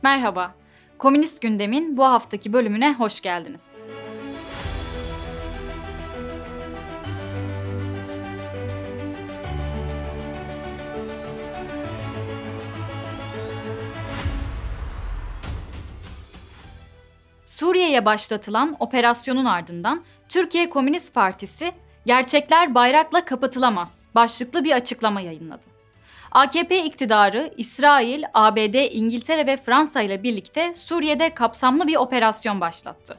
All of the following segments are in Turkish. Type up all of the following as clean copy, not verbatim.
Merhaba, Komünist Gündem'in bu haftaki bölümüne hoş geldiniz. Suriye'ye başlatılan operasyonun ardından Türkiye Komünist Partisi, "Gerçekler bayrakla kapatılamaz" başlıklı bir açıklama yayınladı. AKP iktidarı, İsrail, ABD, İngiltere ve Fransa ile birlikte Suriye'de kapsamlı bir operasyon başlattı.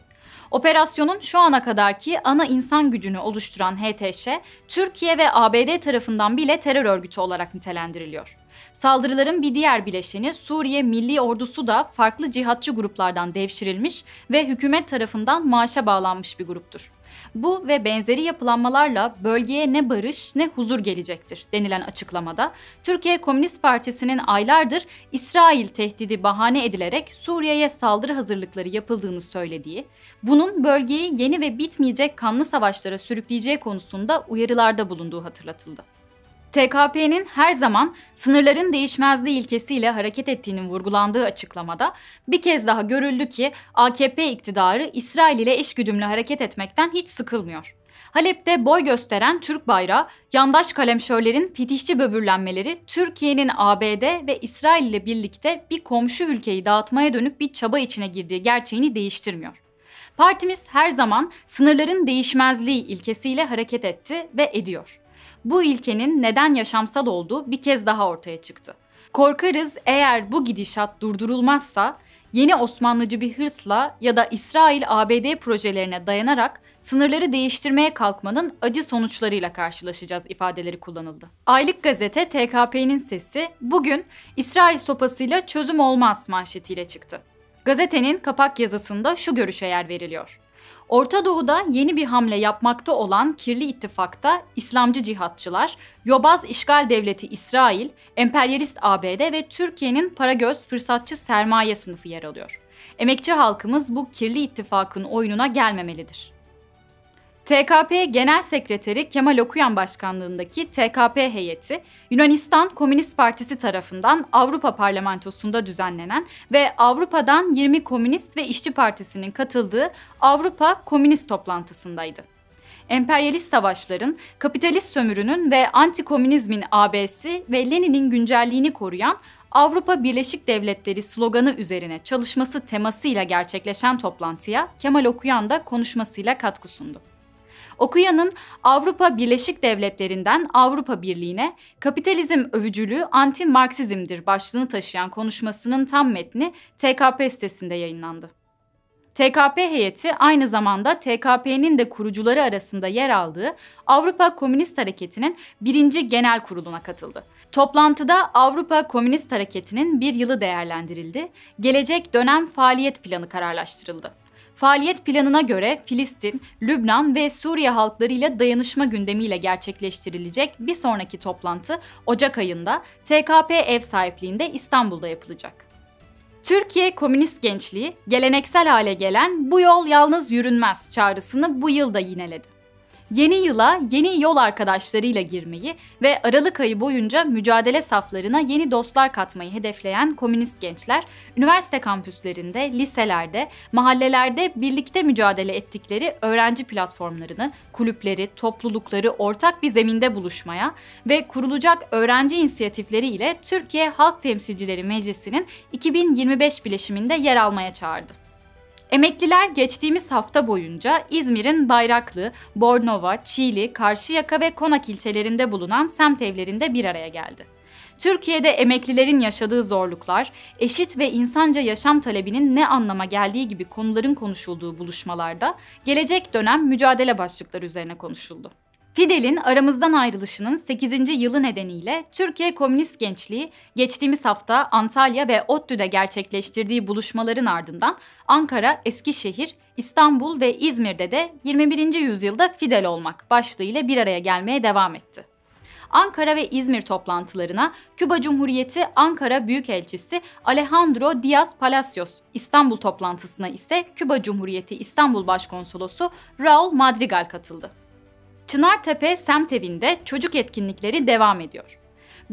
Operasyonun şu ana kadarki ana insan gücünü oluşturan HTŞ, Türkiye ve ABD tarafından bile terör örgütü olarak nitelendiriliyor. Saldırıların bir diğer bileşeni Suriye Milli Ordusu da farklı cihatçı gruplardan devşirilmiş ve hükümet tarafından maaşa bağlanmış bir gruptur. Bu ve benzeri yapılanmalarla bölgeye ne barış ne huzur gelecektir denilen açıklamada, Türkiye Komünist Partisi'nin aylardır İsrail tehdidi bahane edilerek Suriye'ye saldırı hazırlıkları yapıldığını söylediği, bunun bölgeyi yeni ve bitmeyecek kanlı savaşlara sürükleyeceği konusunda uyarılarda bulunduğu hatırlatıldı. TKP'nin her zaman sınırların değişmezliği ilkesiyle hareket ettiğinin vurgulandığı açıklamada bir kez daha görüldü ki AKP iktidarı İsrail ile eşgüdümlü hareket etmekten hiç sıkılmıyor. Halep'te boy gösteren Türk bayrağı, yandaş kalemşörlerin fetişçi böbürlenmeleri Türkiye'nin ABD ve İsrail ile birlikte bir komşu ülkeyi dağıtmaya dönük bir çaba içine girdiği gerçeğini değiştirmiyor. Partimiz her zaman sınırların değişmezliği ilkesiyle hareket etti ve ediyor. Bu ilkenin neden yaşamsal olduğu bir kez daha ortaya çıktı. Korkarız eğer bu gidişat durdurulmazsa yeni Osmanlıcı bir hırsla ya da İsrail-ABD projelerine dayanarak sınırları değiştirmeye kalkmanın acı sonuçlarıyla karşılaşacağız ifadeleri kullanıldı. Aylık gazete TKP'nin sesi bugün "İsrail sopasıyla çözüm olmaz" manşetiyle çıktı. Gazetenin kapak yazısında şu görüşe yer veriliyor: Orta Doğu'da yeni bir hamle yapmakta olan kirli ittifakta İslamcı cihatçılar, yobaz işgal devleti İsrail, emperyalist ABD ve Türkiye'nin paragöz fırsatçı sermaye sınıfı yer alıyor. Emekçi halkımız bu kirli ittifakın oyununa gelmemelidir. TKP Genel Sekreteri Kemal Okuyan başkanlığındaki TKP heyeti, Yunanistan Komünist Partisi tarafından Avrupa Parlamentosu'nda düzenlenen ve Avrupa'dan 20 Komünist ve İşçi Partisi'nin katıldığı Avrupa Komünist toplantısındaydı. Emperyalist savaşların, kapitalist sömürünün ve antikomünizmin abesi ve Lenin'in güncelliğini koruyan Avrupa Birleşik Devletleri sloganı üzerine çalışması temasıyla gerçekleşen toplantıya Kemal Okuyan da konuşmasıyla katkı sundu. Okuyan'ın Avrupa Birleşik Devletleri'nden Avrupa Birliği'ne kapitalizm övücülüğü anti-Marksizmdir başlığını taşıyan konuşmasının tam metni TKP sitesinde yayınlandı. TKP heyeti aynı zamanda TKP'nin de kurucuları arasında yer aldığı Avrupa Komünist Hareketi'nin 1. Genel Kurulu'na katıldı. Toplantıda Avrupa Komünist Hareketi'nin bir yılı değerlendirildi, gelecek dönem faaliyet planı kararlaştırıldı. Faaliyet planına göre Filistin, Lübnan ve Suriye halklarıyla dayanışma gündemiyle gerçekleştirilecek bir sonraki toplantı Ocak ayında TKP ev sahipliğinde İstanbul'da yapılacak. Türkiye Komünist Gençliği, geleneksel hale gelen "bu yol yalnız yürünmez" çağrısını bu yıl da yineledi. Yeni yıla yeni yol arkadaşlarıyla girmeyi ve Aralık ayı boyunca mücadele saflarına yeni dostlar katmayı hedefleyen komünist gençler, üniversite kampüslerinde, liselerde, mahallelerde birlikte mücadele ettikleri öğrenci platformlarını, kulüpleri, toplulukları ortak bir zeminde buluşmaya ve kurulacak öğrenci inisiyatifleri ile Türkiye Halk Temsilcileri Meclisi'nin 2025 bileşiminde yer almaya çağırdı. Emekliler geçtiğimiz hafta boyunca İzmir'in Bayraklı, Bornova, Çiğli, Karşıyaka ve Konak ilçelerinde bulunan semt evlerinde bir araya geldi. Türkiye'de emeklilerin yaşadığı zorluklar, eşit ve insanca yaşam talebinin ne anlama geldiği gibi konuların konuşulduğu buluşmalarda gelecek dönem mücadele başlıkları üzerine konuşuldu. Fidel'in aramızdan ayrılışının 8. yılı nedeniyle Türkiye Komünist Gençliği geçtiğimiz hafta Antalya ve ODTÜ'de gerçekleştirdiği buluşmaların ardından Ankara, Eskişehir, İstanbul ve İzmir'de de 21. yüzyılda Fidel olmak başlığıyla bir araya gelmeye devam etti. Ankara ve İzmir toplantılarına Küba Cumhuriyeti Ankara Büyükelçisi Alejandro Díaz Palacios, İstanbul toplantısına ise Küba Cumhuriyeti İstanbul Başkonsolosu Raul Madrigal katıldı. Çınartepe semt evinde çocuk etkinlikleri devam ediyor.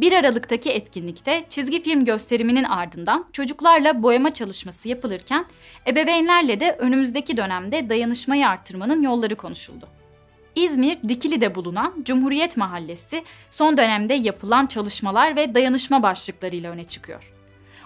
1 Aralık'taki etkinlikte çizgi film gösteriminin ardından çocuklarla boyama çalışması yapılırken ebeveynlerle de önümüzdeki dönemde dayanışmayı artırmanın yolları konuşuldu. İzmir, Dikili'de bulunan Cumhuriyet Mahallesi son dönemde yapılan çalışmalar ve dayanışma başlıklarıyla öne çıkıyor.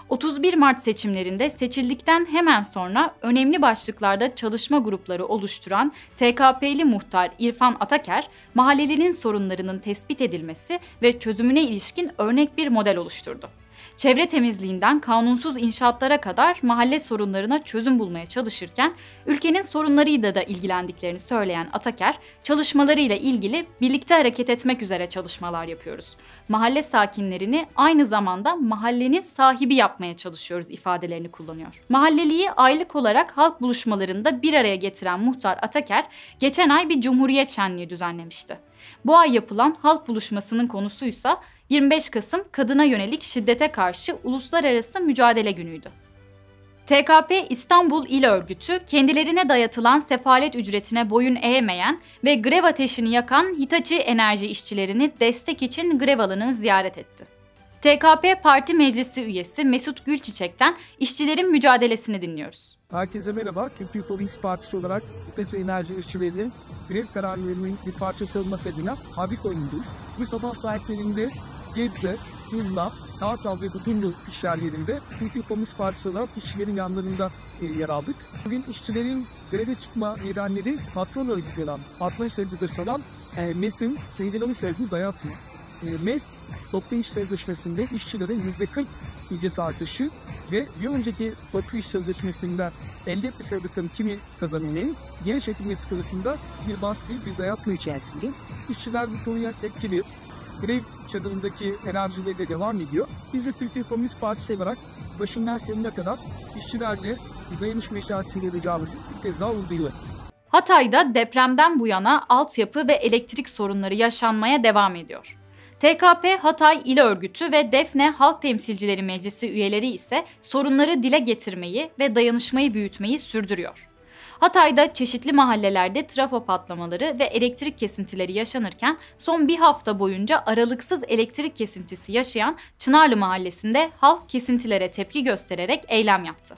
31 Mart seçimlerinde seçildikten hemen sonra önemli başlıklarda çalışma grupları oluşturan TKP'li muhtar İrfan Ataker, mahallelinin sorunlarının tespit edilmesi ve çözümüne ilişkin örnek bir model oluşturdu. Çevre temizliğinden kanunsuz inşaatlara kadar mahalle sorunlarına çözüm bulmaya çalışırken ülkenin sorunlarıyla da ilgilendiklerini söyleyen Ataker, çalışmalarıyla ilgili birlikte hareket etmek üzere çalışmalar yapıyoruz. Mahalle sakinlerini aynı zamanda mahallenin sahibi yapmaya çalışıyoruz ifadelerini kullanıyor. Mahalleliyi aylık olarak halk buluşmalarında bir araya getiren muhtar Ataker, geçen ay bir Cumhuriyet şenliği düzenlemişti. Bu ay yapılan halk buluşmasının konusuysa 25 Kasım kadına yönelik şiddete karşı Uluslararası Mücadele Günü'ydü. TKP İstanbul İl Örgütü kendilerine dayatılan sefalet ücretine boyun eğemeyen ve grev ateşini yakan Hitachi Enerji işçilerini destek için grev alanını ziyaret etti. TKP Parti Meclisi üyesi Mesut Gülçiçek'ten işçilerin mücadelesini dinliyoruz. Herkese merhaba. Türkiye Komünist Partisi olarak Hitachi Enerji işçilerinin grev kararlarının bir parçası olmak adına Habik oyundayız. Bu sabah saatlerinde Gebze, Tuzla, Kartal ve Budurlu iş yerlerinde Türkiye Komünist Partisi olarak işçilerin yanlarında yer aldık. Bugün işçilerin greve çıkma nedenleri patron örgütü olan, patron sendikası olan MES'in kendine sevdiği dayatma. MES, toplu iş sözleşmesinde işçilerin %40 ücret artışı ve bir önceki toplu iş sözleşmesinden elde etmiş oldukları kimi kazanımların geri çekilmesi konusunda bir baskı, bir dayatma içerisinde. İşçiler bu konuya tepkili. Grev çadırındaki enerjileri de devam ediyor. Biz de Türkiye Komünist Partisi olarak başından sonuna kadar işçilerle dayanışma içerisinde edeceğimizi bir kez daha vurguluyoruz. Hatay'da depremden bu yana altyapı ve elektrik sorunları yaşanmaya devam ediyor. TKP Hatay İl Örgütü ve Defne Halk Temsilcileri Meclisi üyeleri ise sorunları dile getirmeyi ve dayanışmayı büyütmeyi sürdürüyor. Hatay'da çeşitli mahallelerde trafo patlamaları ve elektrik kesintileri yaşanırken son bir hafta boyunca aralıksız elektrik kesintisi yaşayan Çınarlı Mahallesi'nde halk kesintilere tepki göstererek eylem yaptı.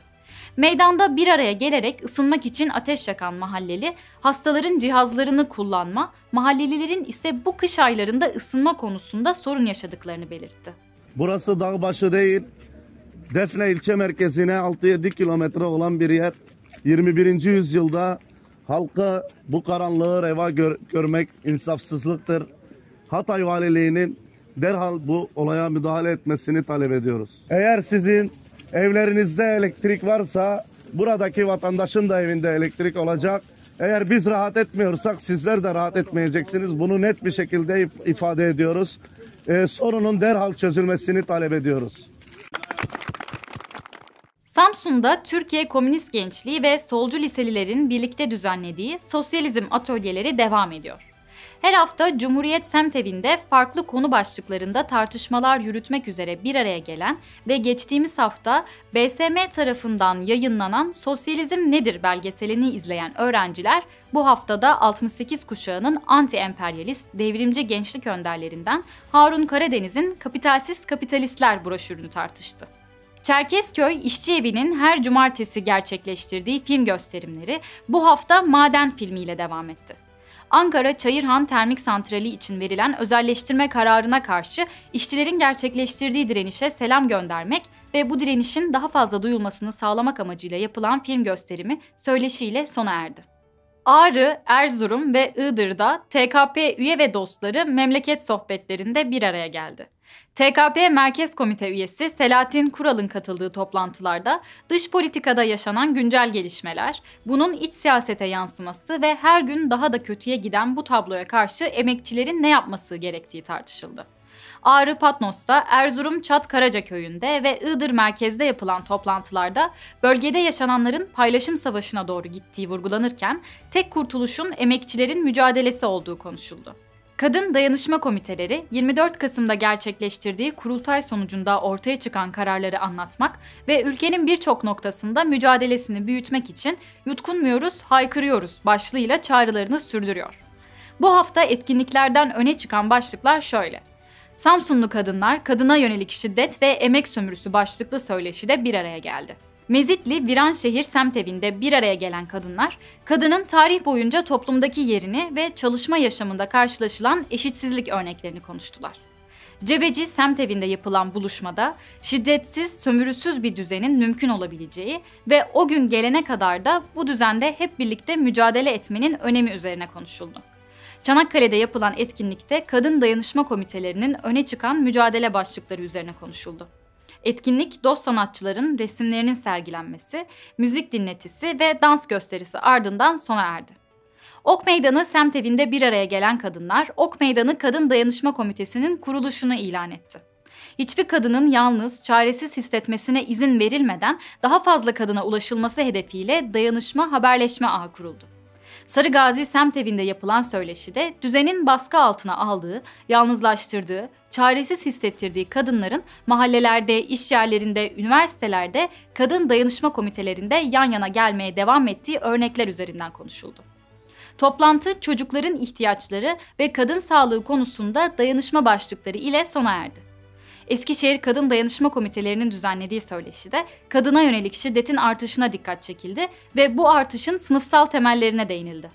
Meydanda bir araya gelerek ısınmak için ateş yakan mahalleli, hastaların cihazlarını kullanma, mahallelilerin ise bu kış aylarında ısınma konusunda sorun yaşadıklarını belirtti. Burası dağ başı değil, Defne ilçe merkezine 6-7 kilometre olan bir yer. 21. yüzyılda halka bu karanlığı reva görmek insafsızlıktır. Hatay Valiliği'nin derhal bu olaya müdahale etmesini talep ediyoruz. Eğer sizin evlerinizde elektrik varsa buradaki vatandaşın da evinde elektrik olacak. Eğer biz rahat etmiyorsak sizler de rahat etmeyeceksiniz. Bunu net bir şekilde ifade ediyoruz. Sorunun derhal çözülmesini talep ediyoruz. Samsun'da Türkiye Komünist Gençliği ve solcu liselilerin birlikte düzenlediği sosyalizm atölyeleri devam ediyor. Her hafta Cumhuriyet Semtevi'nde farklı konu başlıklarında tartışmalar yürütmek üzere bir araya gelen ve geçtiğimiz hafta BSM tarafından yayınlanan Sosyalizm Nedir belgeselini izleyen öğrenciler bu haftada 68 kuşağının anti-emperyalist, devrimci gençlik önderlerinden Harun Karadeniz'in Kapitalsiz Kapitalistler broşürünü tartıştı. Çerkezköy İşçi Evi'nin her cumartesi gerçekleştirdiği film gösterimleri bu hafta Maden filmiyle devam etti. Ankara Çayırhan Termik Santrali için verilen özelleştirme kararına karşı işçilerin gerçekleştirdiği direnişe selam göndermek ve bu direnişin daha fazla duyulmasını sağlamak amacıyla yapılan film gösterimi söyleşiyle sona erdi. Ağrı, Erzurum ve Iğdır'da TKP üye ve dostları memleket sohbetlerinde bir araya geldi. TKP Merkez Komite üyesi Selahattin Kural'ın katıldığı toplantılarda dış politikada yaşanan güncel gelişmeler, bunun iç siyasete yansıması ve her gün daha da kötüye giden bu tabloya karşı emekçilerin ne yapması gerektiği tartışıldı. Ağrı Patnos'ta, Erzurum Çatkaraca köyünde ve Iğdır merkezde yapılan toplantılarda bölgede yaşananların paylaşım savaşına doğru gittiği vurgulanırken tek kurtuluşun emekçilerin mücadelesi olduğu konuşuldu. Kadın dayanışma komiteleri 24 Kasım'da gerçekleştirdiği kurultay sonucunda ortaya çıkan kararları anlatmak ve ülkenin birçok noktasında mücadelesini büyütmek için "Yutkunmuyoruz, haykırıyoruz" başlığıyla çağrılarını sürdürüyor. Bu hafta etkinliklerden öne çıkan başlıklar şöyle: Samsunlu kadınlar, kadına yönelik şiddet ve emek sömürüsü başlıklı söyleşide bir araya geldi. Mezitli Viranşehir Semtevi'nde bir araya gelen kadınlar, kadının tarih boyunca toplumdaki yerini ve çalışma yaşamında karşılaşılan eşitsizlik örneklerini konuştular. Cebeci Semtevi'nde yapılan buluşmada şiddetsiz, sömürüsüz bir düzenin mümkün olabileceği ve o gün gelene kadar da bu düzende hep birlikte mücadele etmenin önemi üzerine konuşuldu. Çanakkale'de yapılan etkinlikte kadın dayanışma komitelerinin öne çıkan mücadele başlıkları üzerine konuşuldu. Etkinlik, dost sanatçıların resimlerinin sergilenmesi, müzik dinletisi ve dans gösterisi ardından sona erdi. Ok Meydanı Semtevi'nde bir araya gelen kadınlar, Ok Meydanı Kadın Dayanışma Komitesi'nin kuruluşunu ilan etti. Hiçbir kadının yalnız, çaresiz hissetmesine izin verilmeden daha fazla kadına ulaşılması hedefiyle dayanışma haberleşme ağı kuruldu. Sarıgazi Semtevi'nde yapılan söyleşide düzenin baskı altına aldığı, yalnızlaştırdığı, çaresiz hissettirdiği kadınların mahallelerde, iş yerlerinde, üniversitelerde, kadın dayanışma komitelerinde yan yana gelmeye devam ettiği örnekler üzerinden konuşuldu. Toplantı çocukların ihtiyaçları ve kadın sağlığı konusunda dayanışma başlıkları ile sona erdi. Eskişehir Kadın Dayanışma Komitelerinin düzenlediği söyleşide kadına yönelik şiddetin artışına dikkat çekildi ve bu artışın sınıfsal temellerine değinildi.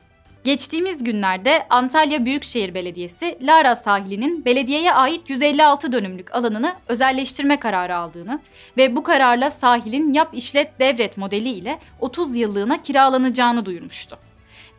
Geçtiğimiz günlerde Antalya Büyükşehir Belediyesi, Lara sahilinin belediyeye ait 156 dönümlük alanını özelleştirme kararı aldığını ve bu kararla sahilin yap işlet devret modeli ile 30 yıllığına kiralanacağını duyurmuştu.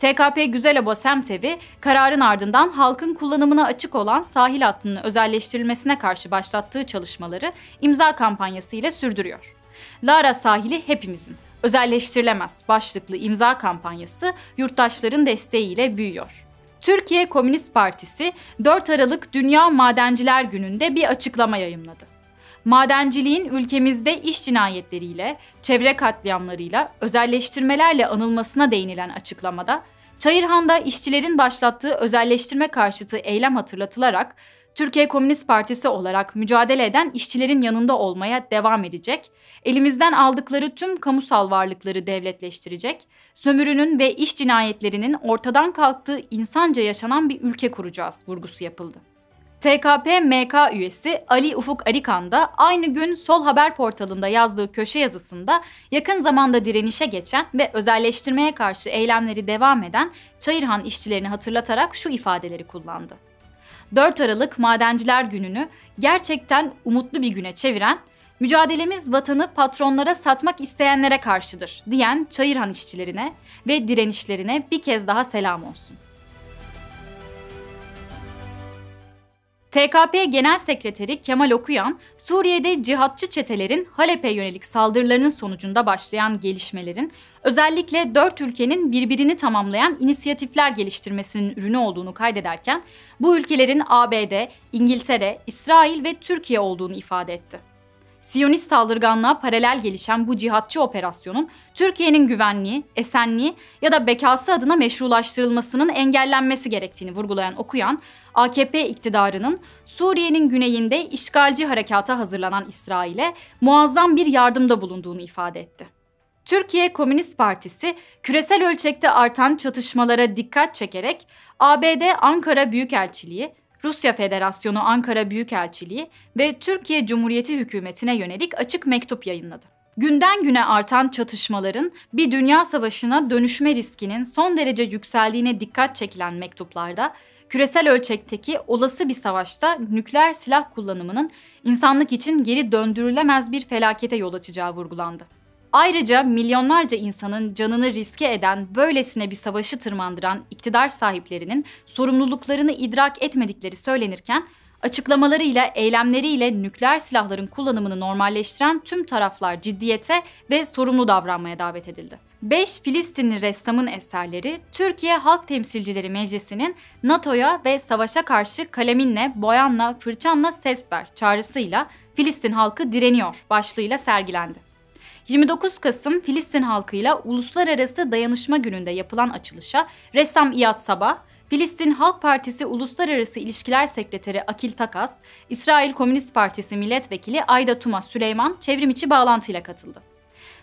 TKP Güzeloba Semtevi, kararın ardından halkın kullanımına açık olan sahil hattının özelleştirilmesine karşı başlattığı çalışmaları imza kampanyası ile sürdürüyor. Lara sahili hepimizin, özelleştirilemez başlıklı imza kampanyası yurttaşların desteğiyle büyüyor. Türkiye Komünist Partisi 4 Aralık Dünya Madenciler Günü'nde bir açıklama yayımladı. Madenciliğin ülkemizde iş cinayetleriyle, çevre katliamlarıyla, özelleştirmelerle anılmasına değinilen açıklamada, Çayırhan'da işçilerin başlattığı özelleştirme karşıtı eylem hatırlatılarak, Türkiye Komünist Partisi olarak mücadele eden işçilerin yanında olmaya devam edecek, elimizden aldıkları tüm kamusal varlıkları devletleştirecek, sömürünün ve iş cinayetlerinin ortadan kalktığı insanca yaşanan bir ülke kuracağız vurgusu yapıldı. TKP-MK üyesi Ali Ufuk Arıkan da aynı gün Sol Haber portalında yazdığı köşe yazısında yakın zamanda direnişe geçen ve özelleştirmeye karşı eylemleri devam eden Çayırhan işçilerini hatırlatarak şu ifadeleri kullandı. 4 Aralık Madenciler Günü'nü gerçekten umutlu bir güne çeviren, mücadelemiz vatanı patronlara satmak isteyenlere karşıdır diyen Çayırhan işçilerine ve direnişlerine bir kez daha selam olsun. TKP Genel Sekreteri Kemal Okuyan, Suriye'de cihatçı çetelerin Halep'e yönelik saldırılarının sonucunda başlayan gelişmelerin özellikle 4 ülkenin birbirini tamamlayan inisiyatifler geliştirmesinin ürünü olduğunu kaydederken, bu ülkelerin ABD, İngiltere, İsrail ve Türkiye olduğunu ifade etti. Siyonist saldırganlığa paralel gelişen bu cihatçı operasyonun Türkiye'nin güvenliği, esenliği ya da bekası adına meşrulaştırılmasının engellenmesi gerektiğini vurgulayan Okuyan, AKP iktidarının Suriye'nin güneyinde işgalci harekata hazırlanan İsrail'e muazzam bir yardımda bulunduğunu ifade etti. Türkiye Komünist Partisi, küresel ölçekte artan çatışmalara dikkat çekerek ABD Ankara Büyükelçiliği, Rusya Federasyonu Ankara Büyükelçiliği ve Türkiye Cumhuriyeti hükümetine yönelik açık mektup yayınladı. Günden güne artan çatışmaların bir dünya savaşına dönüşme riskinin son derece yükseldiğine dikkat çekilen mektuplarda, küresel ölçekteki olası bir savaşta nükleer silah kullanımının insanlık için geri döndürülemez bir felakete yol açacağı vurgulandı. Ayrıca milyonlarca insanın canını riske eden böylesine bir savaşı tırmandıran iktidar sahiplerinin sorumluluklarını idrak etmedikleri söylenirken, açıklamalarıyla, eylemleriyle nükleer silahların kullanımını normalleştiren tüm taraflar ciddiyete ve sorumlu davranmaya davet edildi. 5 Filistinli ressamın eserleri Türkiye Halk Temsilcileri Meclisi'nin NATO'ya ve savaşa karşı kaleminle, boyanla, fırçanla ses ver çağrısıyla Filistin halkı direniyor başlığıyla sergilendi. 29 Kasım Filistin halkıyla Uluslararası Dayanışma Günü'nde yapılan açılışa ressam İyad Sabah, Filistin Halk Partisi Uluslararası İlişkiler Sekreteri Akil Takas, İsrail Komünist Partisi Milletvekili Ayda Tuma Süleyman çevrimiçi bağlantıyla katıldı.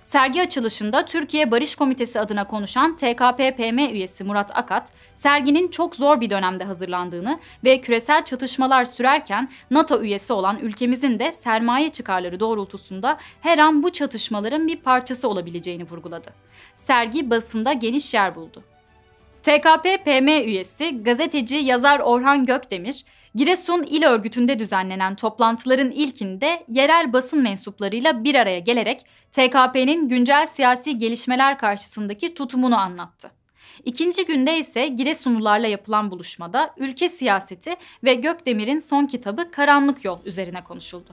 Sergi açılışında Türkiye Barış Komitesi adına konuşan TKP-PM üyesi Murat Akat, serginin çok zor bir dönemde hazırlandığını ve küresel çatışmalar sürerken NATO üyesi olan ülkemizin de sermaye çıkarları doğrultusunda her an bu çatışmaların bir parçası olabileceğini vurguladı. Sergi basında geniş yer buldu. TKP-PM üyesi gazeteci yazar Orhan Gökdemir, Giresun İl Örgütü'nde düzenlenen toplantıların ilkinde yerel basın mensuplarıyla bir araya gelerek TKP'nin güncel siyasi gelişmeler karşısındaki tutumunu anlattı. İkinci günde ise Giresunlularla yapılan buluşmada ülke siyaseti ve Gökdemir'in son kitabı Karanlık Yol üzerine konuşuldu.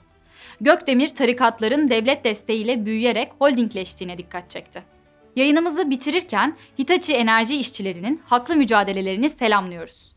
Gökdemir, tarikatların devlet desteğiyle büyüyerek holdingleştiğine dikkat çekti. Yayınımızı bitirirken Hitachi Enerji işçilerinin haklı mücadelelerini selamlıyoruz.